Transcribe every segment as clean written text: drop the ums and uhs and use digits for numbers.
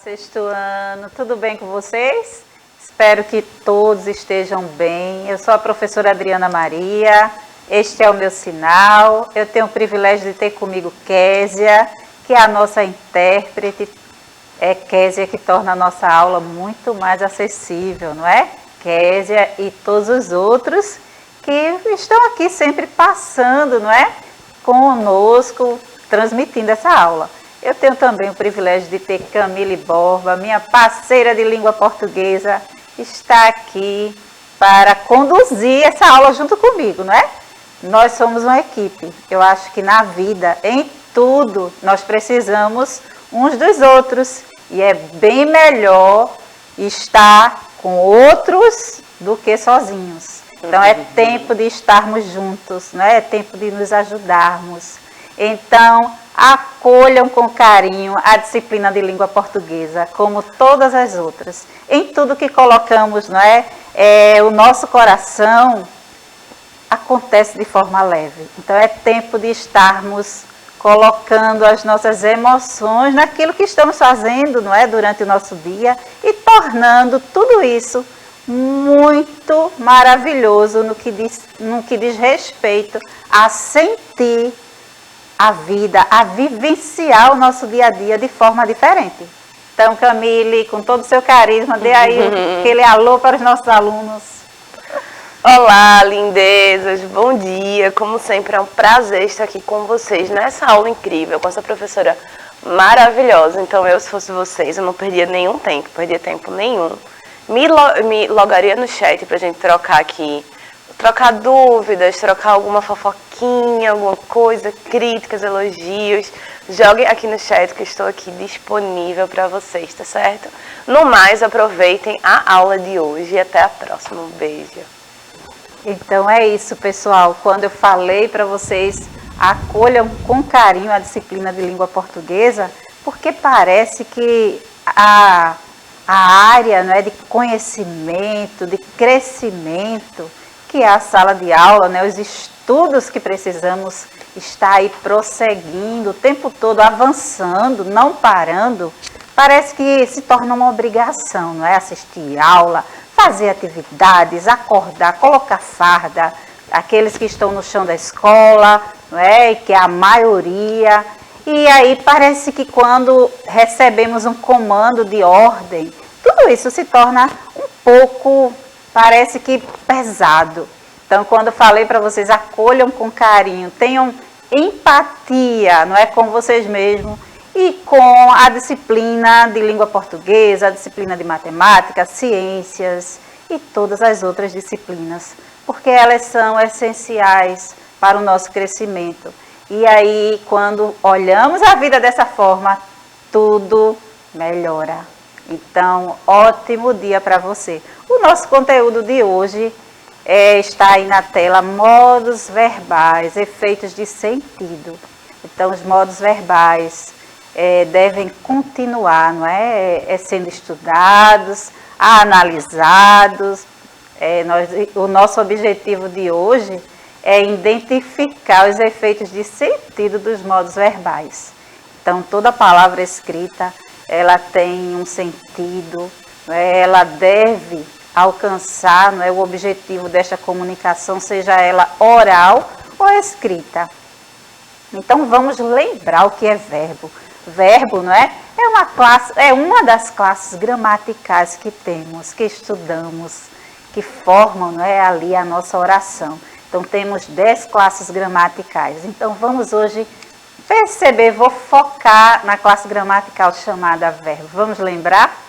sexto ano, tudo bem com vocês? Espero que todos estejam bem. Eu sou a professora Adriana Maria, este é o meu sinal. Eu tenho o privilégio de ter comigo Késia, que é a nossa intérprete. É Késia que torna a nossa aula muito mais acessível, não é? Késia e todos os outros que estão aqui sempre passando, não é? Conosco, transmitindo essa aula. Eu tenho também o privilégio de ter Camille Borba, minha parceira de língua portuguesa, está aqui para conduzir essa aula junto comigo, não é? Nós somos uma equipe. Eu acho que na vida, em tudo, nós precisamos uns dos outros. E é bem melhor estar com outros do que sozinhos. Então é tempo de estarmos juntos, não é? É tempo de nos ajudarmos. Então, acolham com carinho a disciplina de língua portuguesa, como todas as outras. Em tudo que colocamos, não é? O nosso coração acontece de forma leve. Então, é tempo de estarmos colocando as nossas emoções naquilo que estamos fazendo, não é? Durante o nosso dia e tornando tudo isso muito maravilhoso no que diz respeito a sentir a vida, a vivenciar o nosso dia a dia de forma diferente. Então, Camille, com todo o seu carisma, dê aí aquele alô para os nossos alunos. Olá, lindezas, bom dia. Como sempre, é um prazer estar aqui com vocês nessa aula incrível, com essa professora maravilhosa. Então, se fosse vocês, eu não perdia nenhum tempo, nenhum. Me logaria no chat pra gente trocar aqui, trocar dúvidas, trocar alguma fofoquinha, alguma coisa, críticas, elogios. Joguem aqui no chat que eu estou aqui disponível para vocês, tá certo? No mais, aproveitem a aula de hoje e até a próxima. Um beijo. Então é isso, pessoal. Quando eu falei para vocês, acolham com carinho a disciplina de língua portuguesa, porque parece que a área, não é, de conhecimento, de crescimento, que é a sala de aula, né, os estudos que precisamos estar aí prosseguindo, o tempo todo avançando, não parando, parece que se torna uma obrigação, não é? Assistir aula, fazer atividades, acordar, colocar farda, aqueles que estão no chão da escola, não é? Que é a maioria. E aí parece que quando recebemos um comando de ordem, tudo isso se torna um pouco, parece que pesado. Então, quando eu falei para vocês, acolham com carinho, tenham empatia, não é, com vocês mesmos e com a disciplina de língua portuguesa, a disciplina de matemática, ciências e todas as outras disciplinas, porque elas são essenciais para o nosso crescimento. E aí, quando olhamos a vida dessa forma, tudo melhora. Então, ótimo dia para você. O nosso conteúdo de hoje está aí na tela, modos verbais, efeitos de sentido. Então, os modos verbais devem continuar, não é? Sendo estudados, analisados. O nosso objetivo de hoje é identificar os efeitos de sentido dos modos verbais. Então, toda palavra escrita, ela tem um sentido, ela deve alcançar, não é, o objetivo desta comunicação, seja ela oral ou escrita. Então, vamos lembrar o que é verbo. Verbo, não é? É uma das classes gramaticais que temos, que estudamos, que formam, não é, ali a nossa oração. Então, temos 10 classes gramaticais. Então, vamos hoje perceber, vou focar na classe gramatical chamada verbo. Vamos lembrar?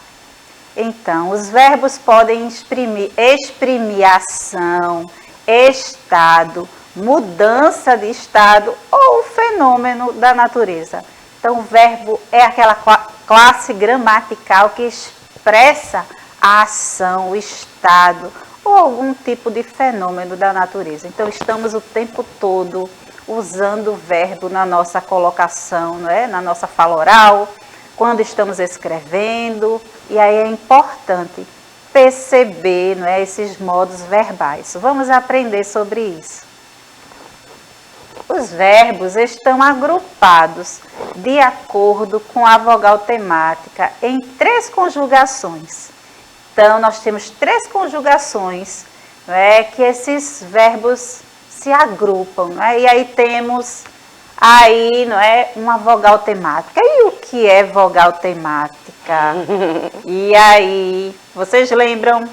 Então, os verbos podem exprimir ação, estado, mudança de estado ou fenômeno da natureza. Então, o verbo é aquela classe gramatical que expressa a ação, o estado ou algum tipo de fenômeno da natureza. Então, estamos o tempo todo usando o verbo na nossa colocação, não é? Na nossa fala oral, quando estamos escrevendo, e aí é importante perceber, não é, esses modos verbais. Vamos aprender sobre isso. Os verbos estão agrupados de acordo com a vogal temática em 3 conjugações. Então, nós temos 3 conjugações, não é, que esses verbos se agrupam, não é? E aí temos aí, não é, uma vogal temática. E o que é vogal temática? E aí, vocês lembram?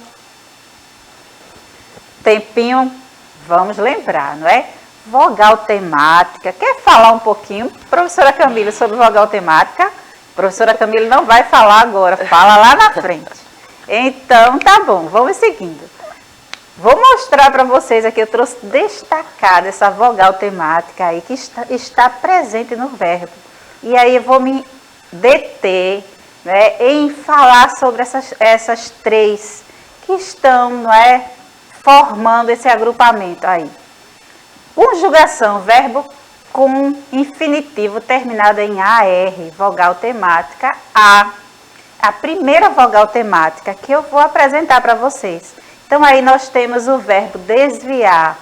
Tempinho, vamos lembrar, não é? Vogal temática. Quer falar um pouquinho, professora Camila, sobre vogal temática? Professora Camila não vai falar agora, fala lá na frente. Então, tá bom, vamos seguindo. Vou mostrar para vocês aqui, eu trouxe destacada essa vogal temática aí que está presente no verbo. E aí eu vou me deter, né, em falar sobre essas 3 que estão, não é, formando esse agrupamento aí. Conjugação, verbo com infinitivo terminado em AR, vogal temática A. A primeira vogal temática que eu vou apresentar para vocês. Então, aí nós temos o verbo desviar,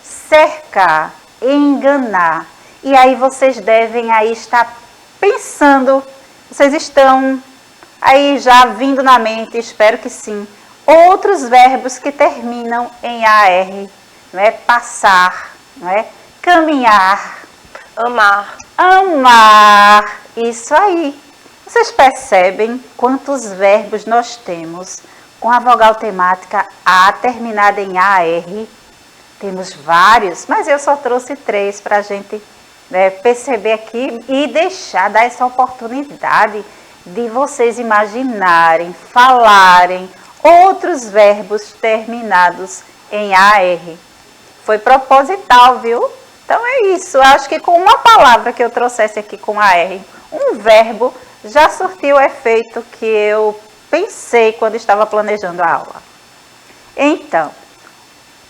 cercar, enganar. E aí vocês devem aí estar pensando, vocês estão aí já vindo na mente, espero que sim, outros verbos que terminam em AR, não é? Passar, não é? Caminhar, Amar. amar, isso aí. Vocês percebem quantos verbos nós temos com a vogal temática A terminada em AR? Temos vários, mas eu só trouxe 3 para a gente, né, perceber aqui e dar essa oportunidade de vocês imaginarem, falarem outros verbos terminados em AR. Foi proposital, viu? Então é isso. Eu acho que com uma palavra que eu trouxesse aqui com AR, um verbo já surtiu o efeito que eu pensei quando estava planejando a aula. Então,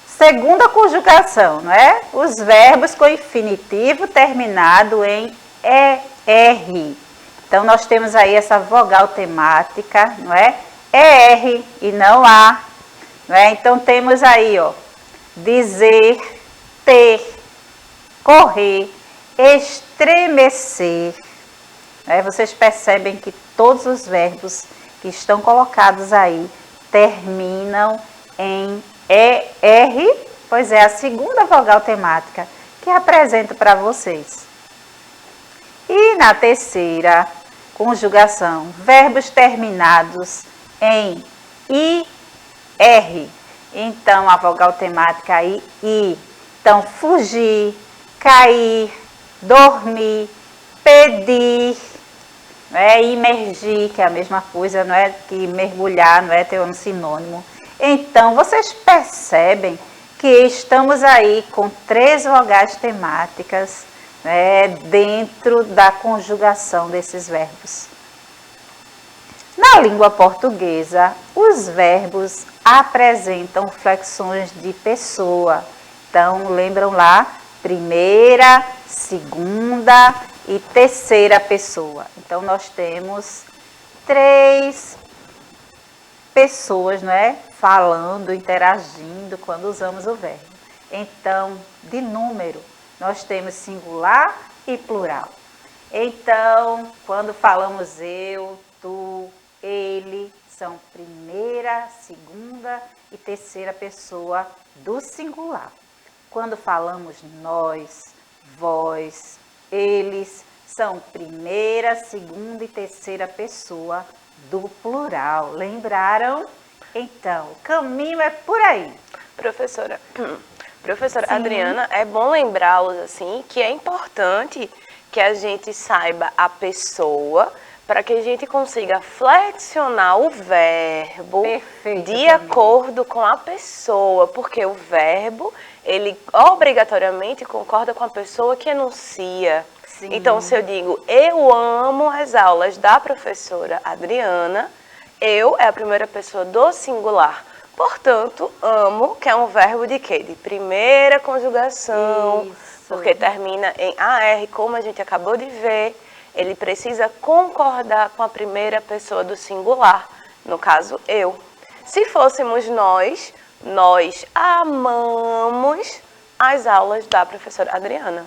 segunda conjugação, não é? Os verbos com infinitivo terminado em ER. Então, nós temos aí essa vogal temática, não é? ER e não A. Não é? Então, temos aí, ó, dizer, ter, correr, estremecer. Não é? Vocês percebem que todos os verbos que estão colocados aí terminam em ER, pois é a segunda vogal temática que apresento para vocês. E na terceira conjugação, verbos terminados em IR. Então, a vogal temática aí, I. Então, fugir, cair, dormir, pedir, não é? Imergir, que é a mesma coisa, não é? Que mergulhar, não é? Ter um sinônimo. Então, vocês percebem que estamos aí com 3 vogais temáticas, né, dentro da conjugação desses verbos. Na língua portuguesa, os verbos apresentam flexões de pessoa. Então, lembram lá? Primeira, segunda e terceira pessoa. Então, nós temos 3 pessoas, não é? Falando, interagindo quando usamos o verbo. Então, de número, nós temos singular e plural. Então, quando falamos eu, tu, ele, são primeira, segunda e terceira pessoa do singular. Quando falamos nós, vós, eles, são primeira, segunda e terceira pessoa do plural. Lembraram? Então, o caminho é por aí. Professora Adriana, é bom lembrá-los assim que é importante que a gente saiba a pessoa para que a gente consiga flexionar o verbo de acordo com a pessoa, porque o verbo, ele obrigatoriamente concorda com a pessoa que enuncia. Sim. Então, se eu digo, eu amo as aulas da professora Adriana, eu é a primeira pessoa do singular. Portanto, amo, que é um verbo de quê? De primeira conjugação, isso, porque termina em AR, como a gente acabou de ver. Ele precisa concordar com a primeira pessoa do singular, no caso, eu. Se fôssemos nós amamos as aulas da professora Adriana.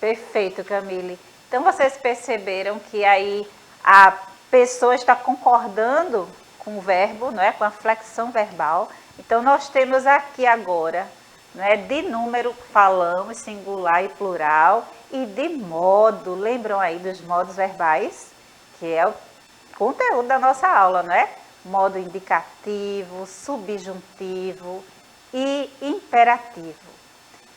Perfeito, Camille. Então vocês perceberam que aí a pessoa está concordando com o verbo, não é? Com a flexão verbal. Então nós temos aqui agora, não é? De número falamos, singular e plural, e de modo. Lembram aí dos modos verbais? Que é o conteúdo da nossa aula, não é? Modo indicativo, subjuntivo e imperativo.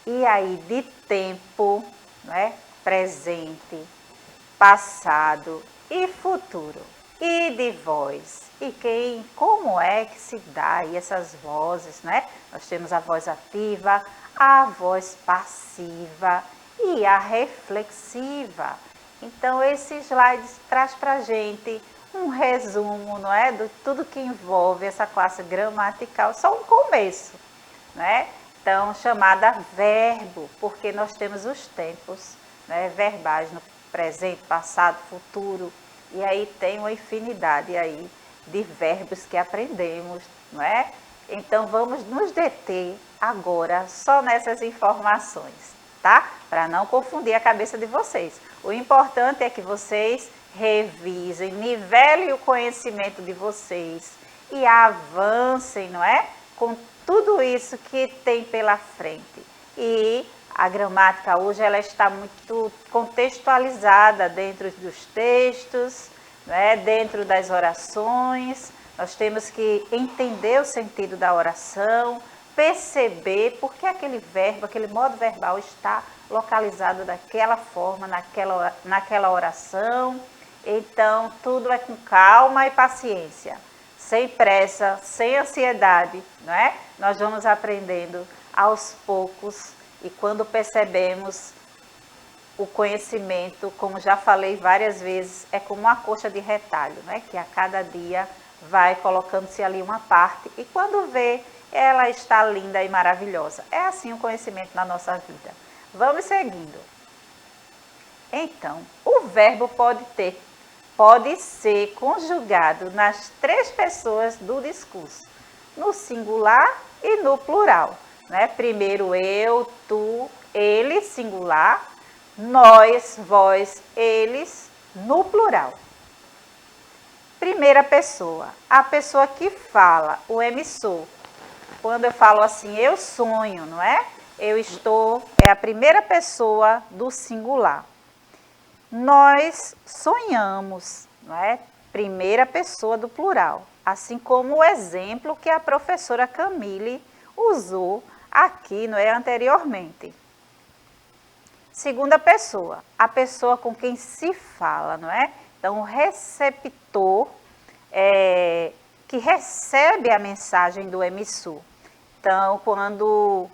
E aí de tempo, não é? Presente, passado e futuro. E de voz. E como é que se dá aí essas vozes, né? Nós temos a voz ativa, a voz passiva e a reflexiva. Então, esse slide traz para a gente um resumo, não é? De tudo que envolve essa classe gramatical, só um começo, não é? Então, chamada verbo, porque nós temos os tempos, né, verbais no presente, passado, futuro, e aí tem uma infinidade aí de verbos que aprendemos, não é? Então, vamos nos deter agora só nessas informações, tá? Para não confundir a cabeça de vocês. O importante é que vocês revisem, nivelem o conhecimento de vocês e avancem, não é? Com tudo isso que tem pela frente. E a gramática hoje ela está muito contextualizada dentro dos textos, né? Dentro das orações. Nós temos que entender o sentido da oração, perceber por que aquele verbo, aquele modo verbal está localizado daquela forma, naquela oração. Então, tudo é com calma e paciência, sem pressa, sem ansiedade, não é? Nós vamos aprendendo aos poucos e quando percebemos o conhecimento, como já falei várias vezes, é como uma coxa de retalho, não é? Que a cada dia vai colocando-se ali uma parte e quando vê, ela está linda e maravilhosa. É assim o conhecimento na nossa vida. Vamos seguindo. Então, o verbo pode ser conjugado nas três pessoas do discurso, no singular e no plural, né? Primeiro eu, tu, ele, singular, nós, vós, eles, no plural. Primeira pessoa, a pessoa que fala, o emissor. Quando eu falo assim, eu sonho, não é? É a primeira pessoa do singular. Nós sonhamos, não é? Primeira pessoa do plural, assim como o exemplo que a professora Camille usou aqui, não é, anteriormente. Segunda pessoa, a pessoa com quem se fala, não é? Então, o receptor que recebe a mensagem do emissor. Então, quando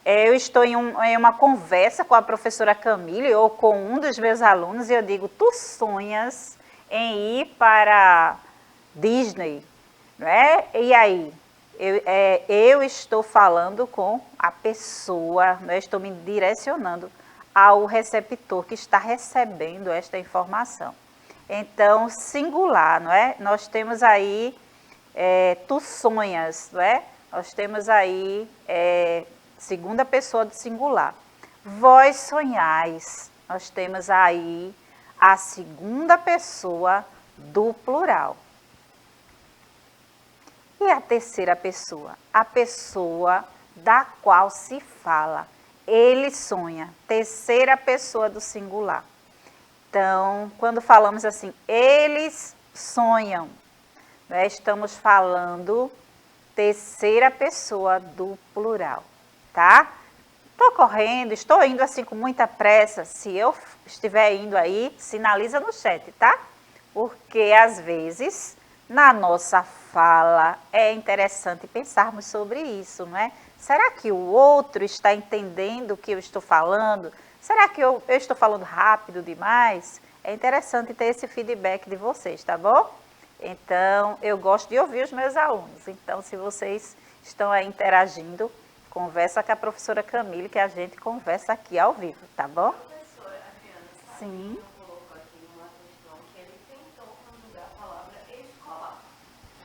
eu estou em uma conversa com a professora Camille ou com um dos meus alunos e eu digo, tu sonhas em ir para Disney, não é? E aí? Eu estou falando com a pessoa, não é? Estou me direcionando ao receptor que está recebendo esta informação. Então, singular, não é? Nós temos aí, tu sonhas, não é? Nós temos aí, segunda pessoa do singular. Vós sonhais, nós temos aí a segunda pessoa do plural. E a terceira pessoa? A pessoa da qual se fala. Ele sonha, terceira pessoa do singular. Então, quando falamos assim, eles sonham, né, estamos falando terceira pessoa do plural, tá? Estou correndo, estou indo assim com muita pressa. Se eu estiver indo aí, sinaliza no chat, tá? Porque às vezes, na nossa fala, é interessante pensarmos sobre isso, não é? Será que o outro está entendendo o que eu estou falando? Será que eu estou falando rápido demais? É interessante ter esse feedback de vocês, tá bom? Então, eu gosto de ouvir os meus alunos. Então, se vocês estão aí interagindo, conversa com a professora Camille, que a gente conversa aqui ao vivo, tá bom? Professora Adriana, sabe? Sim. Eu colocou aqui uma questão que ele tentou conjugar a palavra escolar.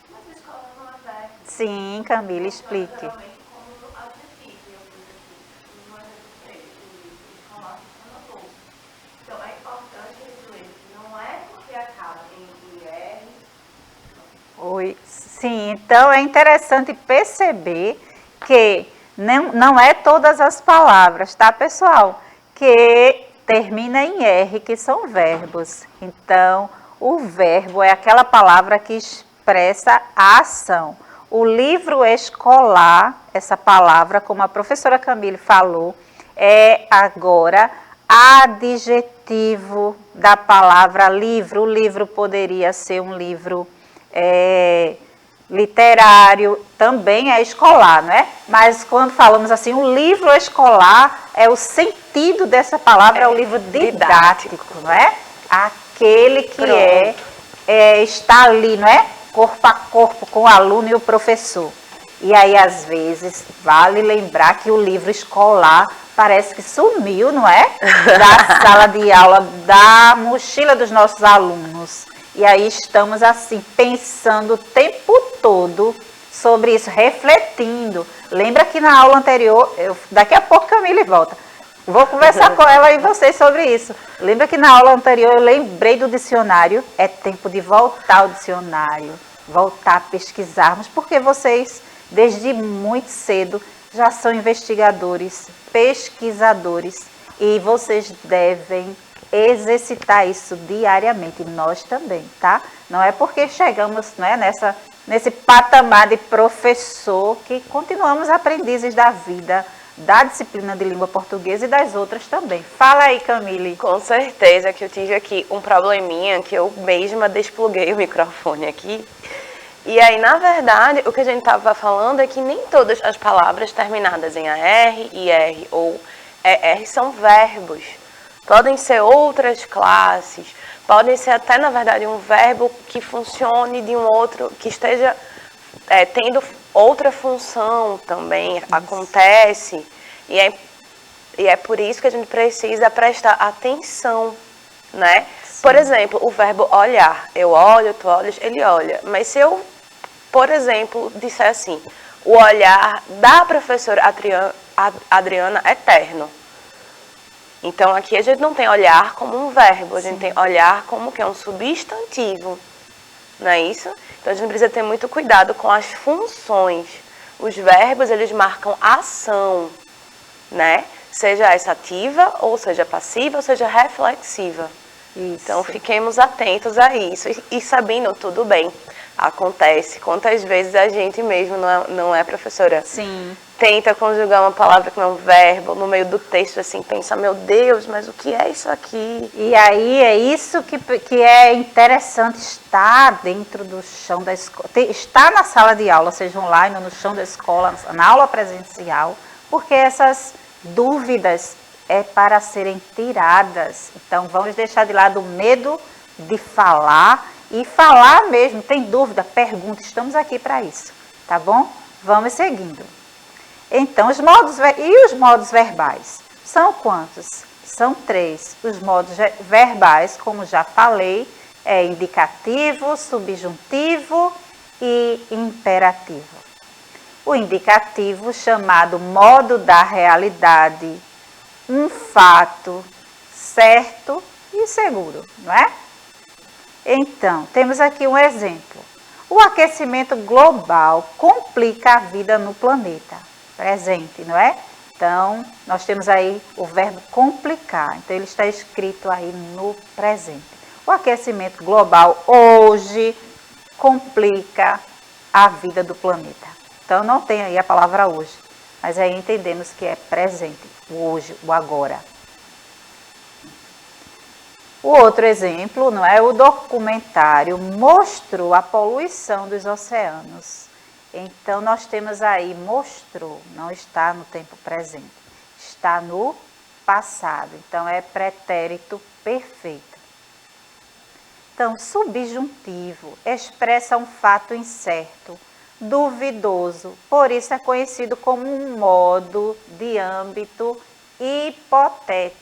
Mas escola não é verbo. Sim, Camille, explique. Geralmente como adjetivo, eu pus aqui. Não é escolar funciona bom. Sim, então é interessante perceber que não é todas as palavras, tá, pessoal? Que termina em R, que são verbos. Então, o verbo é aquela palavra que expressa a ação. O livro escolar, essa palavra, como a professora Camille falou, é agora adjetivo da palavra livro. O livro poderia ser um livro literário, também é escolar, não é? Mas quando falamos assim, o livro escolar, o sentido dessa palavra é o livro didático, não é? Aquele que está ali, não é? Corpo a corpo com o aluno e o professor. E aí, às vezes, vale lembrar que o livro escolar parece que sumiu, não é? Da sala de aula, da mochila dos nossos alunos. E aí estamos assim, pensando o tempo todo sobre isso, refletindo. Lembra que na aula anterior, daqui a pouco Camille volta, vou conversar com ela e vocês sobre isso. Lembra que na aula anterior eu lembrei do dicionário? É tempo de voltar ao dicionário, voltar a pesquisarmos, porque vocês, desde muito cedo, já são investigadores, pesquisadores, e vocês devem exercitar isso diariamente, nós também, tá? Não é porque chegamos, né, nesse patamar de professor que continuamos aprendizes da vida, da disciplina de língua portuguesa e das outras também. Fala aí, Camille. Com certeza que eu tive aqui um probleminha que eu mesma despluguei o microfone aqui. E aí, na verdade, o que a gente estava falando é que nem todas as palavras terminadas em AR, IR ou ER são verbos. Podem ser outras classes, podem ser até, na verdade, um verbo que funcione de um outro, que esteja tendo outra função também, acontece. E é por isso que a gente precisa prestar atenção, né? Sim. Por exemplo, o verbo olhar. Eu olho, tu olhas, ele olha. Mas se eu, por exemplo, disser assim, o olhar da professora Adriana é terno. Então, aqui a gente não tem olhar como um verbo, a gente tem olhar como que é um substantivo, não é isso? Então, a gente precisa ter muito cuidado com as funções. Os verbos, eles marcam ação, né? Seja essa ativa, ou seja passiva, ou seja reflexiva. Isso. Então, fiquemos atentos a isso e sabendo, tudo bem, acontece. Quantas vezes a gente mesmo não é professora? Sim. Tenta conjugar uma palavra que não é um verbo, no meio do texto, assim, pensa, meu Deus, mas o que é isso aqui? E aí é isso que é interessante, estar dentro do chão da escola, estar na sala de aula, seja online ou no chão da escola, na aula presencial, porque essas dúvidas para serem tiradas. Então, vamos deixar de lado o medo de falar e falar mesmo. Tem dúvida? Pergunta, estamos aqui para isso, tá bom? Vamos seguindo. Então, os modos verbais? São quantos? São 3. Os modos verbais, como já falei, é indicativo, subjuntivo e imperativo. O indicativo, chamado modo da realidade, um fato certo e seguro, não é? Então, temos aqui um exemplo. O aquecimento global complica a vida no planeta. Presente, não é? Então, nós temos aí o verbo complicar. Então, ele está escrito aí no presente. O aquecimento global hoje complica a vida do planeta. Então, não tem aí a palavra hoje, mas aí entendemos que é presente, o hoje, o agora. O outro exemplo, não é? O documentário mostrou a poluição dos oceanos. Então, nós temos aí mostrou, não está no tempo presente, está no passado. Então, é pretérito perfeito. Então, subjuntivo expressa um fato incerto, duvidoso, por isso é conhecido como um modo de âmbito hipotético.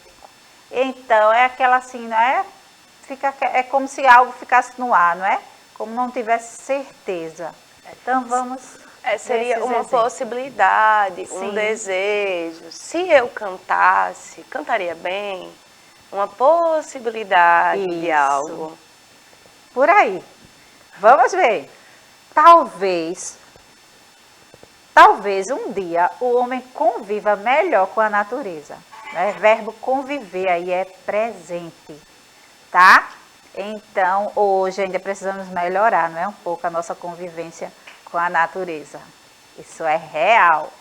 Então, é aquela assim, não é? É como se algo ficasse no ar, não é? Como não tivesse certeza. Então, vamos... seria uma possibilidade, sim, um desejo. Se eu cantasse, cantaria bem? Uma possibilidade de algo. Por aí. Vamos ver. talvez um dia o homem conviva melhor com a natureza. Né? Verbo conviver aí é presente, tá? Então, hoje ainda precisamos melhorar, não é? Um pouco a nossa convivência com a natureza. Isso é real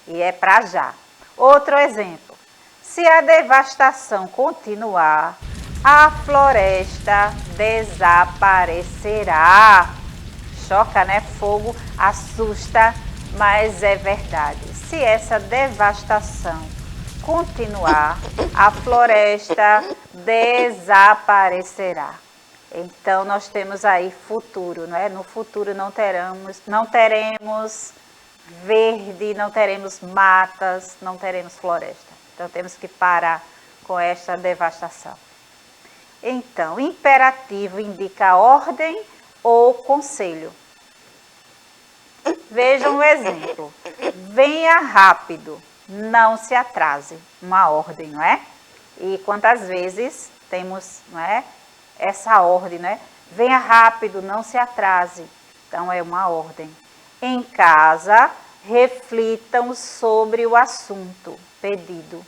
e é para já. Outro exemplo. Se a devastação continuar, a floresta desaparecerá. Choca, né? Fogo assusta, mas é verdade. Se essa devastação continuar, a floresta desaparecerá. Então, nós temos aí futuro, não é? No futuro não teremos verde, não teremos matas, não teremos floresta. Então, temos que parar com esta devastação. Então, imperativo indica ordem ou conselho. Vejam um exemplo. Venha rápido, não se atrase. Uma ordem, não é? E quantas vezes temos, não é, essa ordem, né? Venha rápido, não se atrase. Então, é uma ordem. Em casa, reflitam sobre o assunto pedido.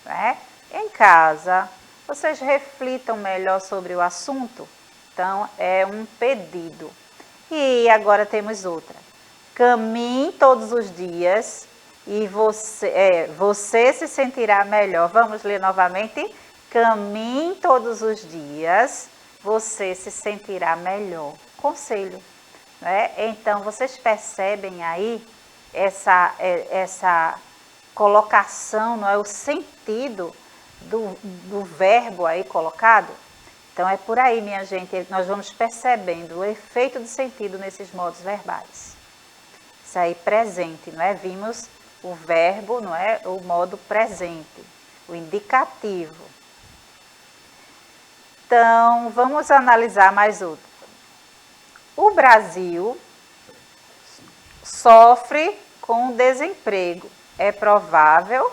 Né? Em casa, vocês reflitam melhor sobre o assunto. Então, é um pedido. E agora temos outra. Caminhe todos os dias e você se sentirá melhor. Vamos ler novamente? Caminhe todos os dias, você se sentirá melhor. Conselho. Né? Então, vocês percebem aí essa colocação, não é? O sentido do verbo aí colocado? Então, é por aí, minha gente, nós vamos percebendo o efeito de sentido nesses modos verbais. Isso aí, presente, não é? Vimos o verbo, não é? O modo presente, o indicativo. Então, vamos analisar mais outro. O Brasil sofre com o desemprego. É provável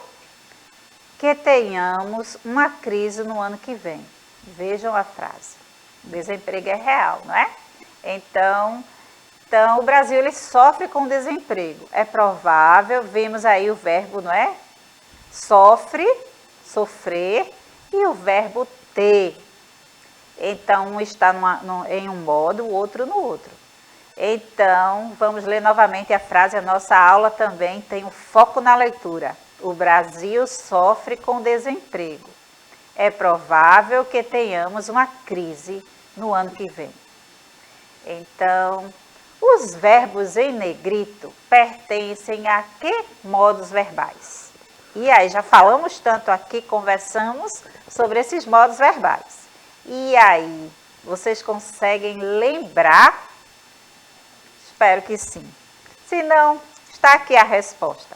que tenhamos uma crise no ano que vem. Vejam a frase. O desemprego é real, não é? Então o Brasil ele sofre com o desemprego. É provável, vemos aí o verbo, não é? Sofre, sofrer, e o verbo ter. Então, um está em um modo, o outro no outro. Então, vamos ler novamente a frase. A nossa aula também tem um foco na leitura. O Brasil sofre com desemprego. É provável que tenhamos uma crise no ano que vem. Então, os verbos em negrito pertencem a que modos verbais? E aí, já falamos tanto aqui, conversamos sobre esses modos verbais. E aí, vocês conseguem lembrar? Espero que sim. Se não, está aqui a resposta.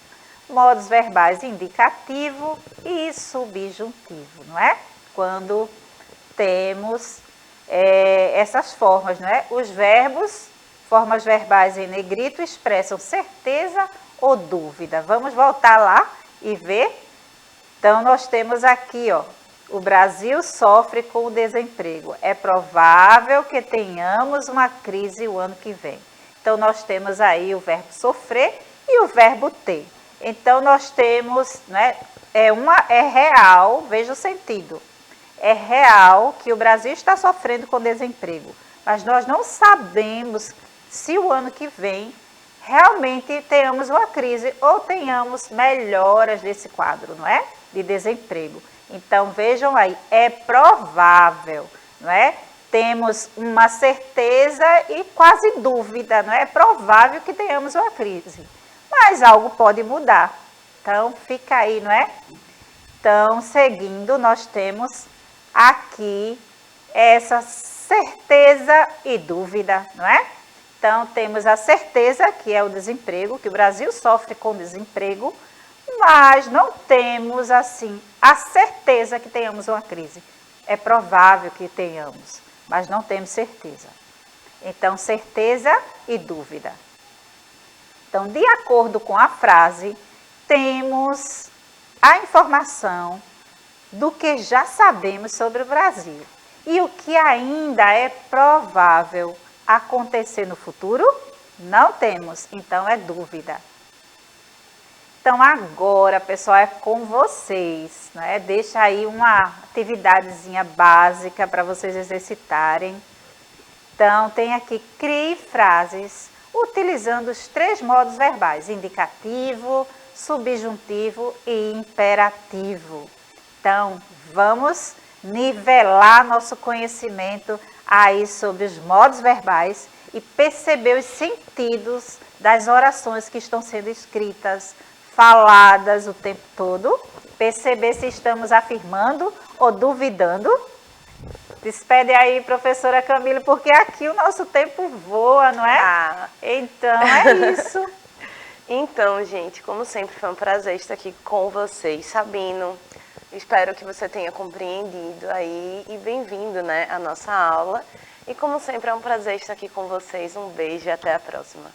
Modos verbais indicativo e subjuntivo, não é? Quando temos essas formas, não é? Os verbos, formas verbais em negrito, expressam certeza ou dúvida. Vamos voltar lá e ver? Então, nós temos aqui, ó. O Brasil sofre com o desemprego. É provável que tenhamos uma crise o ano que vem. Então, nós temos aí o verbo sofrer e o verbo ter. Então, nós temos, né, é real, veja o sentido. É real que o Brasil está sofrendo com desemprego. Mas nós não sabemos se o ano que vem realmente tenhamos uma crise ou tenhamos melhoras desse quadro, não é? De desemprego. Então, vejam aí, é provável, não é? Temos uma certeza e quase dúvida, não é? É provável que tenhamos uma crise, mas algo pode mudar. Então, fica aí, não é? Então, seguindo, nós temos aqui essa certeza e dúvida, não é? Então, temos a certeza, que é o desemprego, que o Brasil sofre com desemprego, mas não temos, assim, a certeza que tenhamos uma crise. É provável que tenhamos, mas não temos certeza. Então, certeza e dúvida. Então, de acordo com a frase, temos a informação do que já sabemos sobre o Brasil e o que ainda é provável acontecer no futuro. Não temos, então é dúvida. Então agora, pessoal, é com vocês, né? Deixa aí uma atividadezinha básica para vocês exercitarem. Então tem aqui, crie frases utilizando os 3 modos verbais: indicativo, subjuntivo e imperativo. Então vamos nivelar nosso conhecimento aí sobre os modos verbais e perceber os sentidos das orações que estão sendo escritas, faladas o tempo todo, perceber se estamos afirmando ou duvidando. Despede aí, professora Camille, porque aqui o nosso tempo voa, não é? Então é isso. Então, gente, como sempre, foi um prazer estar aqui com vocês, Sabino. Espero que você tenha compreendido aí e bem-vindo, né, à nossa aula. E como sempre, é um prazer estar aqui com vocês. Um beijo e até a próxima.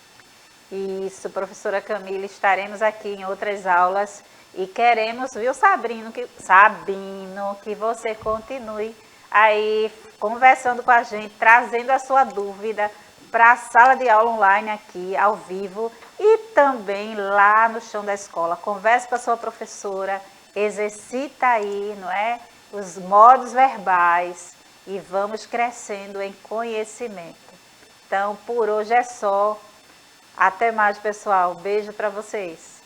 Isso, professora Camille, estaremos aqui em outras aulas e queremos, viu, Sabino, que você continue aí conversando com a gente, trazendo a sua dúvida para a sala de aula online aqui, ao vivo, e também lá no chão da escola. Converse com a sua professora, exercita aí, não é, os modos verbais e vamos crescendo em conhecimento. Então, por hoje é só. Até mais, pessoal. Beijo para vocês.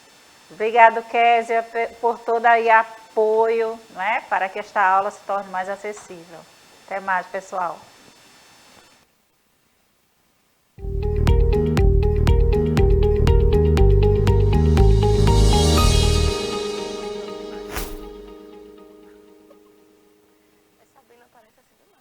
Obrigado, Késia, por todo aí apoio, não é, para que esta aula se torne mais acessível. Até mais, pessoal. Essa Sabina parece assim.